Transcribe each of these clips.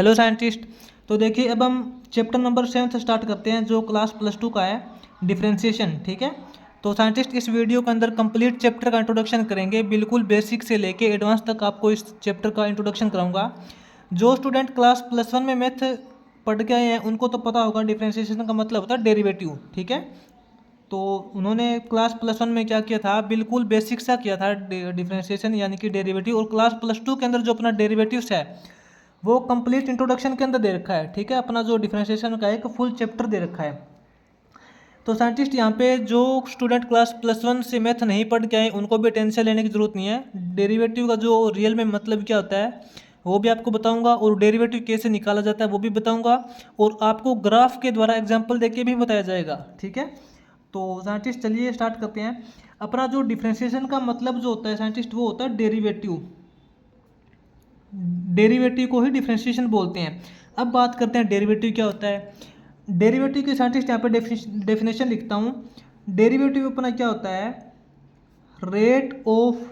Hello scientist. तो देखिए अब हम चैप्टर नंबर 7 स्टार्ट करते हैं जो क्लास +2 का है, डिफरेंशिएशन। ठीक है, तो साइंटिस्ट इस वीडियो के अंदर कंप्लीट चैप्टर का इंट्रोडक्शन करेंगे, बिल्कुल बेसिक से लेके एडवांस तक आपको इस चैप्टर का इंट्रोडक्शन कराऊंगा। जो स्टूडेंट क्लास +1 में मैथ पढ़ के आए हैं उनको तो पता होगा डिफरेंशिएशन का मतलब होता है डेरिवेटिव। ठीक है, तो उन्होंने क्लास +1 में क्या किया था, बिल्कुल बेसिक सा किया था डिफरेंशिएशन यानी कि डेरिवेटिव। और क्लास +2 के अंदर जो अपना डेरिवेटिव्स है वो कंप्लीट इंट्रोडक्शन के अंदर दे रखा है। ठीक है, अपना जो डिफरेंशिएशन का एक फुल चैप्टर दे रखा है। तो साइंटिस्ट यहाँ पे जो स्टूडेंट क्लास +1 से मैथ नहीं पढ़ के आए उनको भी टेंशन लेने की जरूरत नहीं है। डेरिवेटिव का जो रियल में मतलब क्या होता है वो भी आपको बताऊंगा, और डेरिवेटिव कैसे निकाला जाता है वो भी बताऊंगा, और आपको ग्राफ के द्वारा एग्जाम्पल देके भी बताया जाएगा। ठीक है, तो साइंटिस्ट चलिए स्टार्ट करते हैं। अपना जो डिफरेंशिएशन का मतलब जो होता है साइंटिस्ट वो होता है डेरिवेटिव। डेरिवेटिव को ही डिफरेंशिएशन बोलते हैं। अब बात करते हैं डेरिवेटिव क्या होता है। डेरिवेटिव की साइंटिस्ट यहाँ पे डेफिनेशन लिखता हूँ। डेरिवेटिव अपना क्या होता है, रेट ऑफ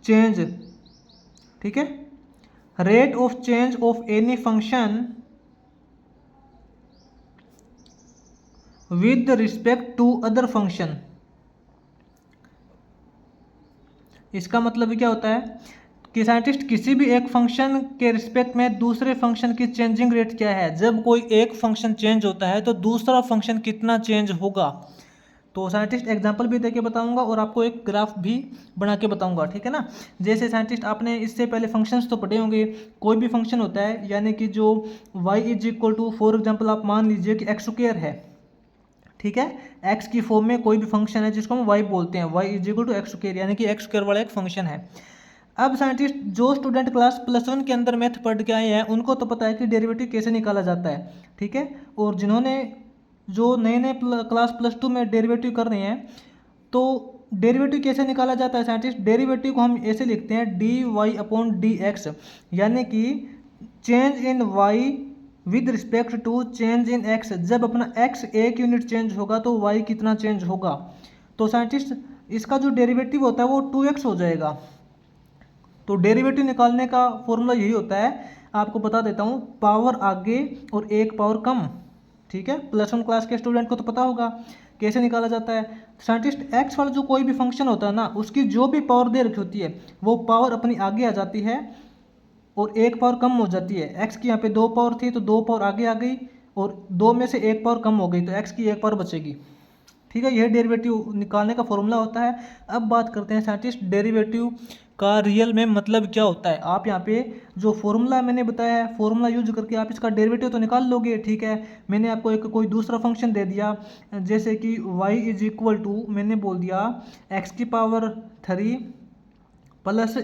चेंज। ठीक है, rate of change of any function with respect to other function. इसका मतलब क्या होता है कि साइंटिस्ट किसी भी एक फंक्शन के रिस्पेक्ट में दूसरे फंक्शन की चेंजिंग रेट क्या है। जब कोई एक फंक्शन चेंज होता है तो दूसरा फंक्शन कितना चेंज होगा। तो साइंटिस्ट एग्जांपल भी देके बताऊंगा और आपको एक ग्राफ भी बना के बताऊंगा। ठीक है ना, जैसे साइंटिस्ट आपने इससे पहले फंक्शंस तो पढ़े होंगे। कोई भी फंक्शन होता है यानी कि जो y is equal to, for example आप मान लीजिए कि x² है। ठीक है, x की फॉर्म में कोई भी फंक्शन है जिसको हम y बोलते हैं, y is equal to x² यानी कि x² वाला एक फंक्शन है। अब साइंटिस्ट जो स्टूडेंट क्लास +1 के अंदर मैथ पढ़ के आए हैं उनको तो पता है कि डेरिवेटिव कैसे निकाला जाता है। ठीक है, और जिन्होंने जो नए नए क्लास +2 में डेरिवेटिव कर रहे हैं तो डेरिवेटिव कैसे निकाला जाता है साइंटिस्ट। डेरिवेटिव को हम ऐसे लिखते हैं dy/dx, यानी कि change in y with respect to change in x। जब अपना x एक यूनिट चेंज होगा तो y कितना चेंज होगा। तो साइंटिस्ट इसका जो डेरिवेटिव होता है वो 2x हो जाएगा। तो डेरिवेटिव निकालने का फॉर्मूला यही होता है, आपको बता देता हूँ, पावर आगे और एक पावर कम। ठीक है, +1 क्लास के स्टूडेंट को तो पता होगा कैसे निकाला जाता है। साइंटिस्ट एक्स वाला जो कोई भी फंक्शन होता है ना उसकी जो भी पावर दे रखी होती है वो पावर अपनी आगे आ जाती है और एक पावर कम हो जाती है। एक्स की यहाँ पे 2 पावर थी तो 2 पावर आगे आ गई और 2 में से 1 पावर कम हो गई तो एक्स की 1 पावर बचेगी। ठीक है, यह डेरिवेटिव निकालने का फॉर्मूला होता है। अब बात करते हैं साइंटिस्ट डेरिवेटिव का रियल में मतलब क्या होता है। आप यहाँ पे जो फॉर्मूला मैंने बताया है फॉर्मूला यूज करके आप इसका डेरिवेटिव तो निकाल लोगे। ठीक है, मैंने आपको एक कोई दूसरा फंक्शन दे दिया जैसे कि y इज इक्वल टू, मैंने बोल दिया x³ प्लस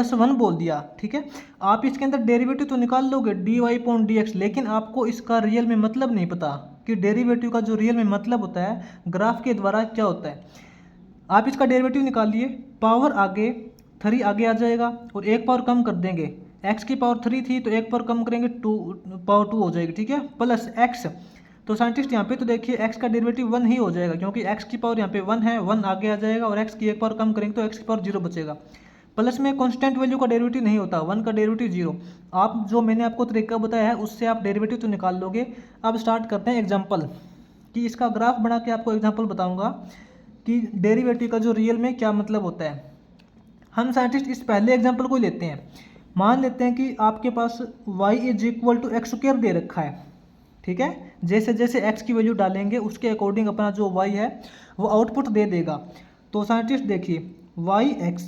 x+1 बोल दिया। ठीक है, आप इसके अंदर डेरिवेटिव तो निकाल लोगे dy/dx, लेकिन आपको इसका रियल में मतलब नहीं पता कि डेरिवेटिव का जो रियल में मतलब होता है ग्राफ के द्वारा क्या होता है। आप इसका डेरिवेटिव निकाल लिए, पावर आगे 3 आगे आ जाएगा और एक पावर कम कर देंगे। x की पावर 3 थी तो एक पावर कम करेंगे 2 पावर 2 हो जाएगी। ठीक है, प्लस x। तो साइंटिस्ट यहाँ पे तो देखिए x का डेरिवेटिव 1 ही हो जाएगा क्योंकि x की पावर यहाँ पे 1 है, 1 आगे आ जाएगा और x की एक पावर कम करेंगे तो x की पावर 0 बचेगा। प्लस में कांस्टेंट वैल्यू का डेरिवेटिव नहीं होता, 1 का डेरिवेटिव 0। आप जो मैंने आपको तरीका बताया है उससे आप डेरिवेटिव तो निकाल लोगे। अब स्टार्ट करते हैं एग्जाम्पल कि इसका ग्राफ बना के आपको एग्जाम्पल बताऊंगा कि डेरिवेटिव का जो रियल में क्या मतलब होता है। हम साइंटिस्ट इस पहले एग्जाम्पल को लेते हैं। मान लेते हैं कि आपके पास y is equal to x² दे रखा है। ठीक है, जैसे जैसे x की वैल्यू डालेंगे उसके अकॉर्डिंग अपना जो y है वो आउटपुट दे देगा। तो साइंटिस्ट देखिए yx,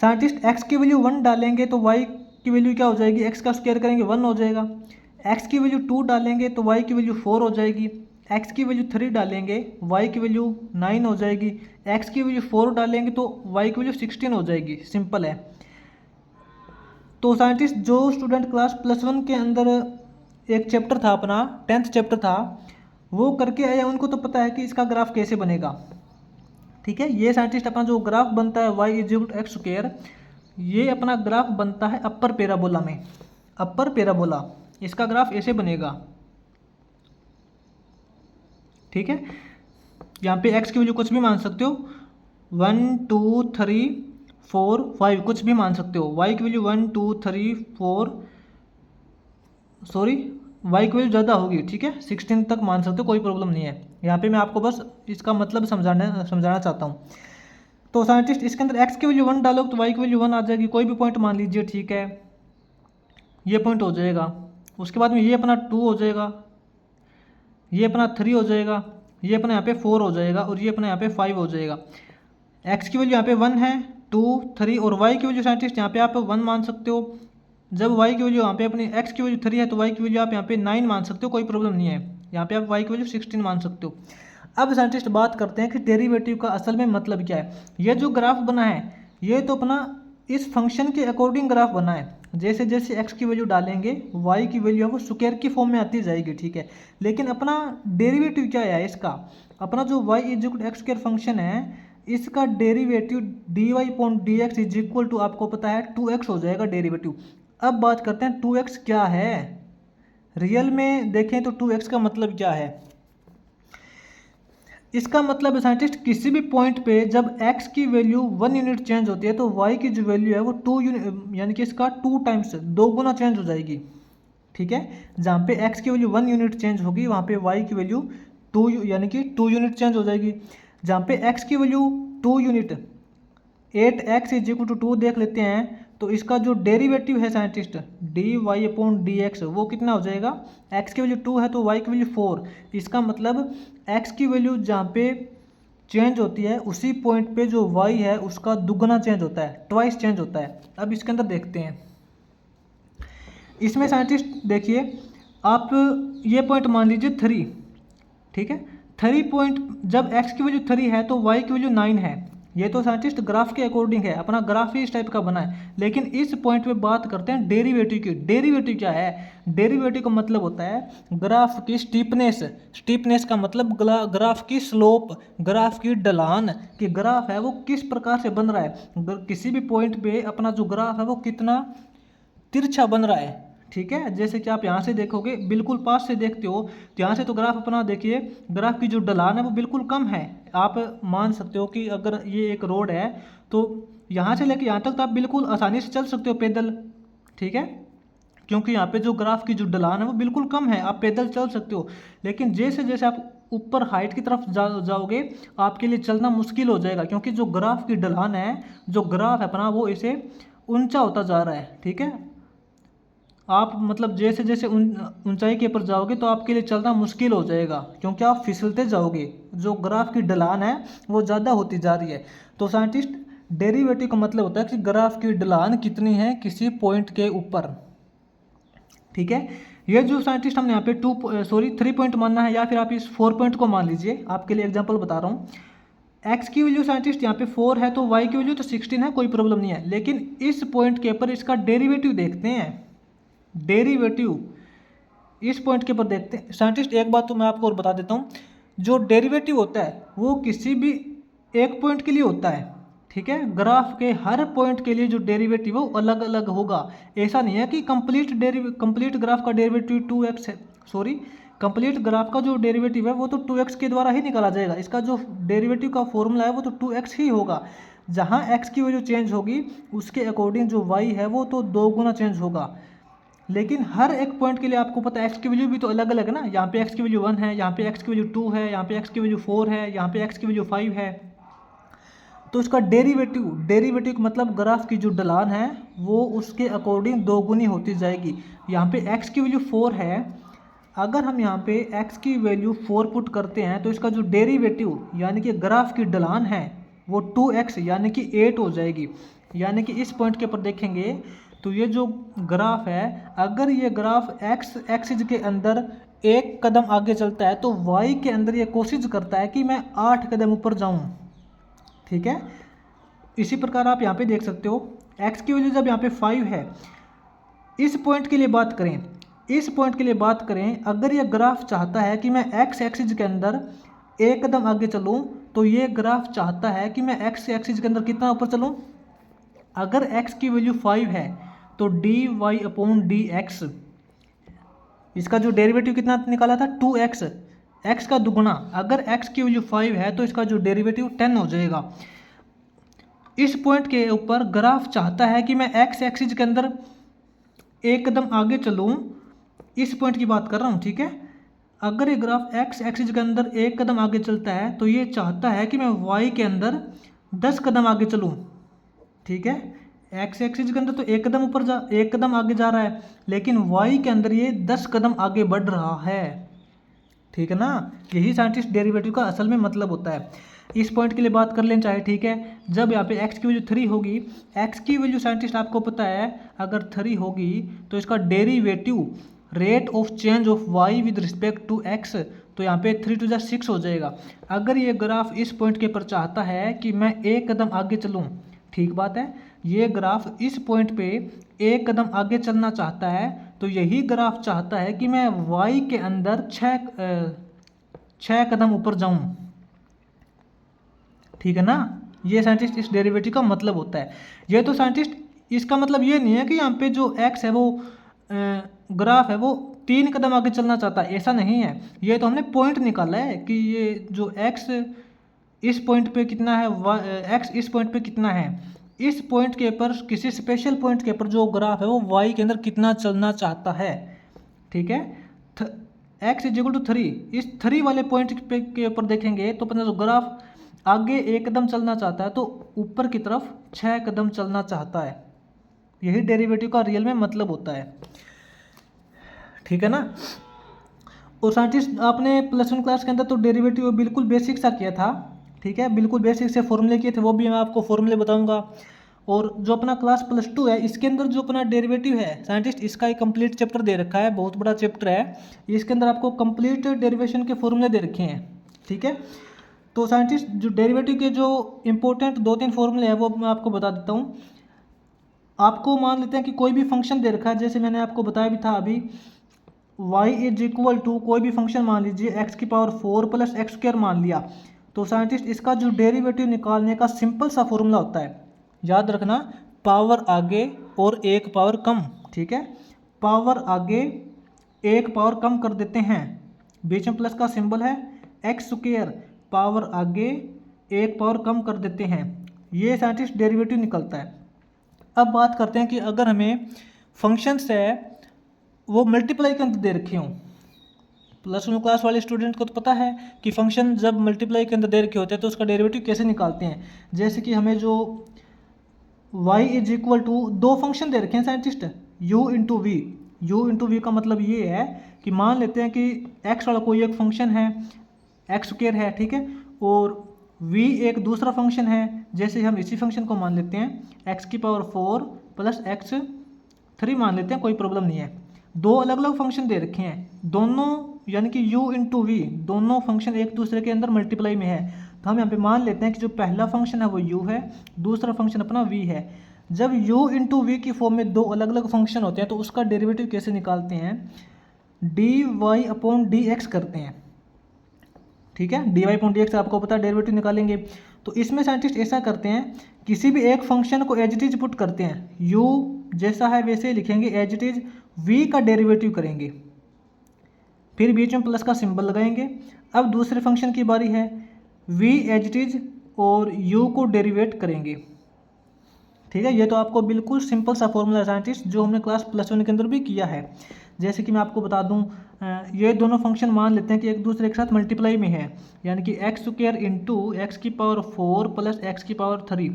साइंटिस्ट x की वैल्यू 1 डालेंगे तो y की वैल्यू क्या हो जाएगी, x का स्क्वायर करेंगे 1 हो जाएगा। x की वैल्यू 2 डालेंगे तो y की वैल्यू 4 हो जाएगी। x की वैल्यू 3 डालेंगे y की वैल्यू 9 हो जाएगी। x की वैल्यू 4 डालेंगे तो y की वैल्यू 16 हो जाएगी। सिंपल है। तो साइंटिस्ट जो स्टूडेंट क्लास +1 के अंदर एक चैप्टर था अपना 10th चैप्टर था वो करके आया उनको तो पता है कि इसका ग्राफ कैसे बनेगा। ठीक है, ये साइंटिस्ट अपना जो ग्राफ बनता है y is equal to x², ये अपना ग्राफ बनता है अपर पैराबोला में। अपर पैराबोला इसका ग्राफ ऐसे बनेगा। ठीक है, यहाँ पे x की वैल्यू कुछ भी मान सकते हो, 1 2 3 4 5 कुछ भी मान सकते हो। y की वैल्यू 1 2 3 4 सॉरी y की वैल्यू ज़्यादा होगी, ठीक है, 16 तक मान सकते हो, कोई प्रॉब्लम नहीं है। यहाँ पे मैं आपको बस इसका मतलब समझाना चाहता हूँ। तो साइंटिस्ट इसके अंदर x की वैल्यू 1 डालो तो y की वैल्यू 1 आ जाएगी, कोई भी पॉइंट मान लीजिए, ठीक है, ये पॉइंट हो जाएगा। उसके बाद में ये अपना 2 हो जाएगा, ये अपना 3 हो जाएगा, ये अपना यहाँ पे 4 हो जाएगा और ये अपना यहाँ पे 5 हो जाएगा। x की वैल्यू यहाँ पे 1 है, 2 3 और y की वैल्यू साइंटिस्ट यहाँ पे आप 1 मान सकते हो। जब y की वैल्यू यहाँ पे अपनी x की वैल्यू 3 है तो y की वैल्यू आप यहाँ पे 9 मान सकते हो, कोई प्रॉब्लम नहीं है। यहाँ पे आप y की वैल्यू 16 मान सकते हो। अब साइंटिस्ट बात करते हैं कि डेरिवेटिव का असल में मतलब क्या है। ये जो ग्राफ बना है ये तो अपना इस फंक्शन के अकॉर्डिंग ग्राफ बना है। जैसे जैसे x की वैल्यू डालेंगे y की वैल्यू है वो स्क्वायर की फॉर्म में आती जाएगी, ठीक है। लेकिन अपना डेरिवेटिव क्या है इसका, अपना जो y equal x square function है इसका derivative dy/dx is equal to आपको पता है 2x हो जाएगा डेरिवेटिव। अब बात करते हैं 2x क्या है, रियल में देखें तो 2x का मतलब क्या है। इसका मतलब है साइंटिस्ट किसी भी पॉइंट पे जब x की वैल्यू 1 यूनिट चेंज होती है तो y की जो वैल्यू है वो 2 यूनिट यानी कि इसका 2 टाइम्स 2 गुना चेंज हो जाएगी, ठीक है। जहाँ पे x की वैल्यू 1 यूनिट चेंज होगी वहाँ पे y की वैल्यू 2 यानी कि 2 यूनिट चेंज हो जाएगी। जहाँ पे x की value 2 unit 8x is equal to 2 देख लेते हैं तो इसका जो डेरिवेटिव है साइंटिस्ट dy/dx वो कितना हो जाएगा, x की वैल्यू 2 है तो y की वैल्यू 4। इसका मतलब x की वैल्यू जहाँ पे चेंज होती है उसी पॉइंट पे जो y है उसका दुगना चेंज होता है, ट्वाइस चेंज होता है। अब इसके अंदर देखते हैं, इसमें साइंटिस्ट देखिए आप ये पॉइंट मान लीजिए 3, ठीक है। 3 पॉइंट जब x की वैल्यू 3 है तो y की वैल्यू 9 है। ये तो साइंटिस्ट ग्राफ के अकॉर्डिंग है, अपना ग्राफ ही इस टाइप का बना है। लेकिन इस पॉइंट पे बात करते हैं डेरिवेटिव की। डेरिवेटिव क्या है, डेरिवेटिव का मतलब होता है ग्राफ की स्टीपनेस। स्टीपनेस का मतलब ग्राफ की स्लोप, ग्राफ की ढलान, कि ग्राफ है वो किस प्रकार से बन रहा है, किसी भी पॉइंट पे अपना जो ग्राफ है वो कितना तिरछा बन रहा है, ठीक है। जैसे कि आप यहाँ से देखोगे, बिल्कुल पास से देखते हो तो यहाँ से तो ग्राफ अपना देखिए, ग्राफ की जो ढलान है वो बिल्कुल कम है। आप मान सकते हो कि अगर ये एक रोड है तो यहाँ से लेके यहाँ तक तो आप बिल्कुल आसानी से चल सकते हो पैदल, ठीक है, क्योंकि यहाँ पे जो ग्राफ की जो ढलान है वो बिल्कुल कम है, आप पैदल चल सकते हो। लेकिन जैसे जैसे आप ऊपर हाइट की तरफ जाओगे आपके लिए चलना मुश्किल हो जाएगा, क्योंकि जो ग्राफ की ढलान है, जो ग्राफ है अपना वो इसे ऊंचा होता जा रहा है, ठीक है। आप मतलब जैसे जैसे ऊंचाई के ऊपर जाओगे तो आपके लिए चलना मुश्किल हो जाएगा, क्योंकि आप फिसलते जाओगे, जो ग्राफ की ढलान है वो ज़्यादा होती जा रही है। तो साइंटिस्ट डेरिवेटिव का मतलब होता है कि ग्राफ की ढलान कितनी है किसी पॉइंट के ऊपर, ठीक है। ये जो साइंटिस्ट हमने यहाँ पे 3 पॉइंट मानना है, या फिर आप इस 4 पॉइंट को मान लीजिए, आपके लिए एग्जाम्पल बता रहा हूँ। x की वैल्यू साइंटिस्ट यहाँ पे 4 है तो y की वैल्यू तो 16 है, कोई प्रॉब्लम नहीं है। लेकिन इस पॉइंट के ऊपर इसका डेरिवेटिव देखते हैं, डेरिवेटिव इस पॉइंट के ऊपर देखते हैं साइंटिस्ट। एक बात तो मैं आपको और बता देता हूँ, जो डेरिवेटिव होता है वो किसी भी एक पॉइंट के लिए होता है, ठीक है। ग्राफ के हर पॉइंट के लिए जो डेरिवेटिव है वो अलग अलग होगा। ऐसा नहीं है कि कंप्लीट ग्राफ का डेरिवेटिव 2x है, सॉरी, कंप्लीट ग्राफ का जो डेरिवेटिव है वो तो 2x के द्वारा ही निकाला जाएगा। इसका जो डेरिवेटिव का फॉर्मूला है वो तो 2x ही होगा। जहाँ x की वैल्यू चेंज होगी उसके अकॉर्डिंग जो y है वो तो 2 गुना चेंज होगा। लेकिन हर एक पॉइंट के लिए आपको पता है x की वैल्यू भी तो अलग अलग है ना। यहाँ पे x की वैल्यू 1 है, यहाँ पे x की वैल्यू 2 है, यहाँ पे x की वैल्यू 4 है, यहाँ पे x की वैल्यू 5 है। तो इसका डेरिवेटिव का मतलब ग्राफ की जो ढलान है वो उसके अकॉर्डिंग 2 गुनी होती जाएगी। यहाँ पे x की वैल्यू 4 है, अगर हम यहाँ पे x की वैल्यू 4 पुट करते हैं तो इसका जो डेरिवेटिव यानी कि ग्राफ की ढलान है वो 2x यानी कि 8 हो जाएगी। यानी कि इस पॉइंट के ऊपर देखेंगे तो ये जो ग्राफ है, अगर ये ग्राफ x एक्सिस के अंदर एक कदम आगे चलता है तो y के अंदर ये कोशिश करता है कि मैं 8 कदम ऊपर जाऊं, ठीक है। इसी प्रकार आप यहाँ पे देख सकते हो x की वैल्यू जब यहाँ पे 5 है, इस पॉइंट के लिए बात करें, इस पॉइंट के लिए बात करें, अगर ये ग्राफ चाहता है कि मैं x एक्सिस के अंदर एक कदम आगे चलूँ तो ये ग्राफ चाहता है कि मैं x एक्सिस के अंदर कितना ऊपर चलूँ। अगर x की वैल्यू 5 है तो dy/dx, इसका जो डेरिवेटिव कितना निकाला था 2x, x का दुगुना। अगर x की वैल्यू 5 है तो इसका जो डेरिवेटिव 10 हो जाएगा। इस पॉइंट के ऊपर ग्राफ चाहता है कि मैं एक्स एक्सिस के अंदर एक कदम आगे चलूँ, इस पॉइंट की बात कर रहा हूँ, ठीक है। अगर ये ग्राफ एक्स एक्सिस के अंदर एक कदम आगे चलता है तो ये चाहता है कि मैं वाई के अंदर 10 कदम आगे चलूँ, ठीक है। एक्स एक्सिस के अंदर तो एक कदम आगे जा रहा है, लेकिन वाई के अंदर ये 10 कदम आगे बढ़ रहा है, ठीक है ना। यही साइंटिस्ट डेरिवेटिव का असल में मतलब होता है। इस पॉइंट के लिए बात कर लें चाहे, ठीक है। जब यहाँ पे x की वैल्यू 3 होगी, x की वैल्यू साइंटिस्ट आपको पता है अगर 3 होगी तो इसका derivative rate of change of y with respect to x, तो यहाँ पे 3 टू 6 हो जाएगा। अगर ये ग्राफ इस पॉइंट के ऊपर चाहता है कि मैं एक कदम आगे चलूँ, ठीक बात है, ये ग्राफ इस पॉइंट पे एक कदम आगे चलना चाहता है, तो यही ग्राफ चाहता है कि मैं y के अंदर 6 कदम ऊपर जाऊं, ठीक है ना। ये साइंटिस्ट इस डेरिवेटिव का मतलब होता है। ये तो साइंटिस्ट इसका मतलब ये नहीं है कि यहाँ पे जो x है वो ग्राफ है वो 3 कदम आगे चलना चाहता है, ऐसा नहीं है। ये तो हमने पॉइंट निकाला है कि ये जो x इस पॉइंट पे कितना है, x इस पॉइंट पे कितना है, इस पॉइंट के ऊपर किसी स्पेशल पॉइंट के ऊपर जो ग्राफ है वो y के अंदर कितना चलना चाहता है, ठीक है। x इज इक्वल टू 3, इस 3 वाले पॉइंट के ऊपर देखेंगे तो पता ग्राफ आगे एक कदम चलना चाहता है तो ऊपर की तरफ 6 कदम चलना चाहता है। यही डेरिवेटिव का रियल में मतलब होता है, ठीक है ना। और साइंटिस्ट आपने +1 क्लास के अंदर तो डेरिवेटिव बिल्कुल बेसिक सा किया था, ठीक है, बिल्कुल बेसिक से फॉर्मूले किए थे, वो भी मैं आपको फॉर्मूले बताऊंगा। और जो अपना क्लास +2 है इसके अंदर जो अपना डेरिवेटिव है साइंटिस्ट, इसका एक कंप्लीट चैप्टर दे रखा है, बहुत बड़ा चैप्टर है। इसके अंदर आपको कंप्लीट डेरिवेशन के फॉर्मूले दे रखे हैं, ठीक है। तो साइंटिस्ट जो डेरिवेटिव के जो इंपॉर्टेंट 2-3 फॉर्मूले हैं वो मैं आपको बता देता हूँ। आपको मान लेते हैं कि कोई भी फंक्शन दे रखा है, जैसे मैंने आपको बताया भी था अभी, y इज इक्वल टू कोई भी फंक्शन मान लीजिए x⁴ + x² मान लिया, तो साइंटिस्ट इसका जो डेरिवेटिव निकालने का सिंपल सा फॉर्मूला होता है, याद रखना, पावर आगे और एक पावर कम, ठीक है। पावर आगे एक पावर कम कर देते हैं, बीच में प्लस का सिंबल है, x² पावर आगे एक पावर कम कर देते हैं, ये साइंटिस्ट डेरिवेटिव निकलता है। अब बात करते हैं कि अगर हमें फंक्शंस है वो मल्टीप्लाई के अंदर दे रखे हों, +1 क्लास वाले स्टूडेंट को तो पता है कि फंक्शन जब मल्टीप्लाई के अंदर दे रखे होते हैं तो उसका डेरिवेटिव कैसे निकालते हैं। जैसे कि हमें जो y is equal to 2 function दे रखे हैं साइंटिस्ट, u इंटू वी का मतलब ये है कि मान लेते हैं कि x वाला कोई एक फंक्शन है, x² है, ठीक है, और v एक दूसरा फंक्शन है, जैसे हम इसी फंक्शन को मान लेते हैं x⁴ + x3 मान लेते हैं, कोई प्रॉब्लम नहीं है। 2 अलग अलग फंक्शन दे रखे हैं, दोनों यानी कि u इंटू वी, दोनों फंक्शन एक दूसरे के अंदर मल्टीप्लाई में है, तो हम यहाँ पे मान लेते हैं कि जो पहला फंक्शन है वो u है, दूसरा फंक्शन अपना v है। जब u इंटू वी की फॉर्म में 2 अलग अलग फंक्शन होते हैं तो उसका डेरिवेटिव कैसे निकालते हैं, dy/dx करते हैं, ठीक है। dy/dx आपको पता है डेरिवेटिव निकालेंगे, तो इसमें साइंटिस्ट ऐसा करते हैं, किसी भी एक फंक्शन को एज इट इज पुट करते हैं, u जैसा है वैसे ही लिखेंगे, एज इट इज v का डेरिवेटिव करेंगे, फिर बीच में प्लस का सिंबल लगाएंगे। अब दूसरे फंक्शन की बारी है, v एज इट इज और u को डेरिवेट करेंगे, ठीक है। ये तो आपको बिल्कुल सिंपल सा फॉर्मूला है साइंटिस्ट, जो हमने क्लास +1 के अंदर भी किया है। जैसे कि मैं आपको बता दूं, ये दोनों फंक्शन मान लेते हैं कि एक दूसरे के साथ मल्टीप्लाई में है, यानी कि x² इंटू x⁴ + x3,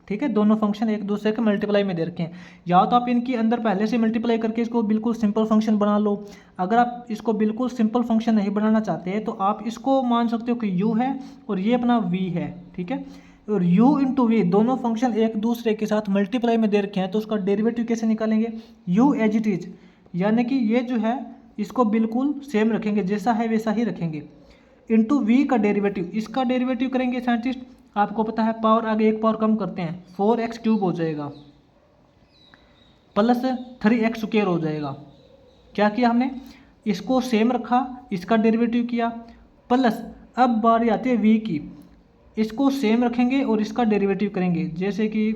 ठीक है, दोनों फंक्शन एक दूसरे के मल्टीप्लाई में दे रखे हैं। या तो आप इनके अंदर पहले से मल्टीप्लाई करके इसको बिल्कुल सिंपल फंक्शन बना लो, अगर आप इसको बिल्कुल सिंपल फंक्शन नहीं बनाना चाहते हैं तो आप इसको मान सकते हो कि u है और ये अपना v है, ठीक है। और u इंटू वी दोनों फंक्शन एक दूसरे के साथ मल्टीप्लाई में दे रखे हैं, तो उसका डेरिवेटिव कैसे निकालेंगे, u एज इट इज, यानी कि ये जो है इसको बिल्कुल सेम रखेंगे, जैसा है वैसा ही रखेंगे, इंटू वी का डेरिवेटिव, इसका डेरिवेटिव करेंगे साइंटिस्ट, आपको पता है पावर आगे एक पावर कम करते हैं, 4x³ हो जाएगा प्लस 3x² हो जाएगा। क्या किया हमने, इसको सेम रखा, इसका डेरिवेटिव किया, प्लस अब बारी आती है v की, इसको सेम रखेंगे और इसका डेरिवेटिव करेंगे, जैसे कि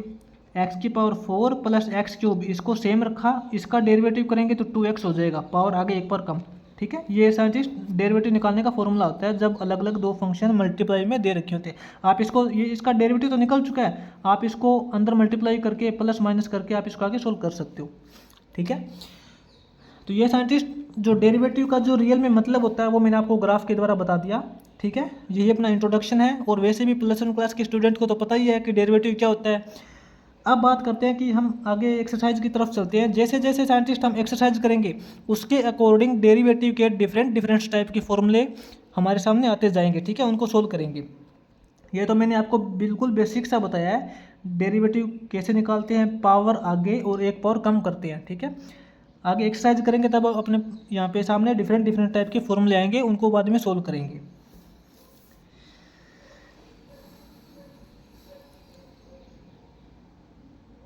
x⁴ + x3, इसको सेम रखा, इसका डेरिवेटिव करेंगे तो 2x हो जाएगा, पावर आगे एक पर कम, ठीक है, ये साइंटिस्ट डेरिवेटिव निकालने का फॉर्मूला होता है जब अलग अलग दो फंक्शन मल्टीप्लाई में दे रखे होते हैं। आप इसको, ये इसका डेरिवेटिव तो निकल चुका है, आप इसको अंदर मल्टीप्लाई करके प्लस माइनस करके आप इसको आगे सोल्व कर सकते हो। ठीक है, तो ये साइंटिस्ट जो डेरिवेटिव का जो रियल में मतलब होता है वो मैंने आपको ग्राफ के द्वारा बता दिया। ठीक है, यही अपना इंट्रोडक्शन है, और वैसे भी +1 क्लास के स्टूडेंट को तो पता ही है कि डेरिवेटिव क्या होता है। अब बात करते हैं कि हम आगे एक्सरसाइज की तरफ चलते हैं। जैसे जैसे साइंटिस्ट हम एक्सरसाइज करेंगे उसके अकॉर्डिंग डेरिवेटिव के डिफरेंट टाइप के फॉर्मूले हमारे सामने आते जाएंगे। ठीक है, उनको सोल्व करेंगे। ये तो मैंने आपको बिल्कुल बेसिक सा बताया है, डेरिवेटिव कैसे निकालते हैं, पावर आगे और एक पावर कम करते हैं। ठीक है, आगे एक्सरसाइज करेंगे तब अपने यहाँ पे सामने डिफरेंट टाइप के फॉर्मूले आएंगे, उनको बाद में सोल्व करेंगे।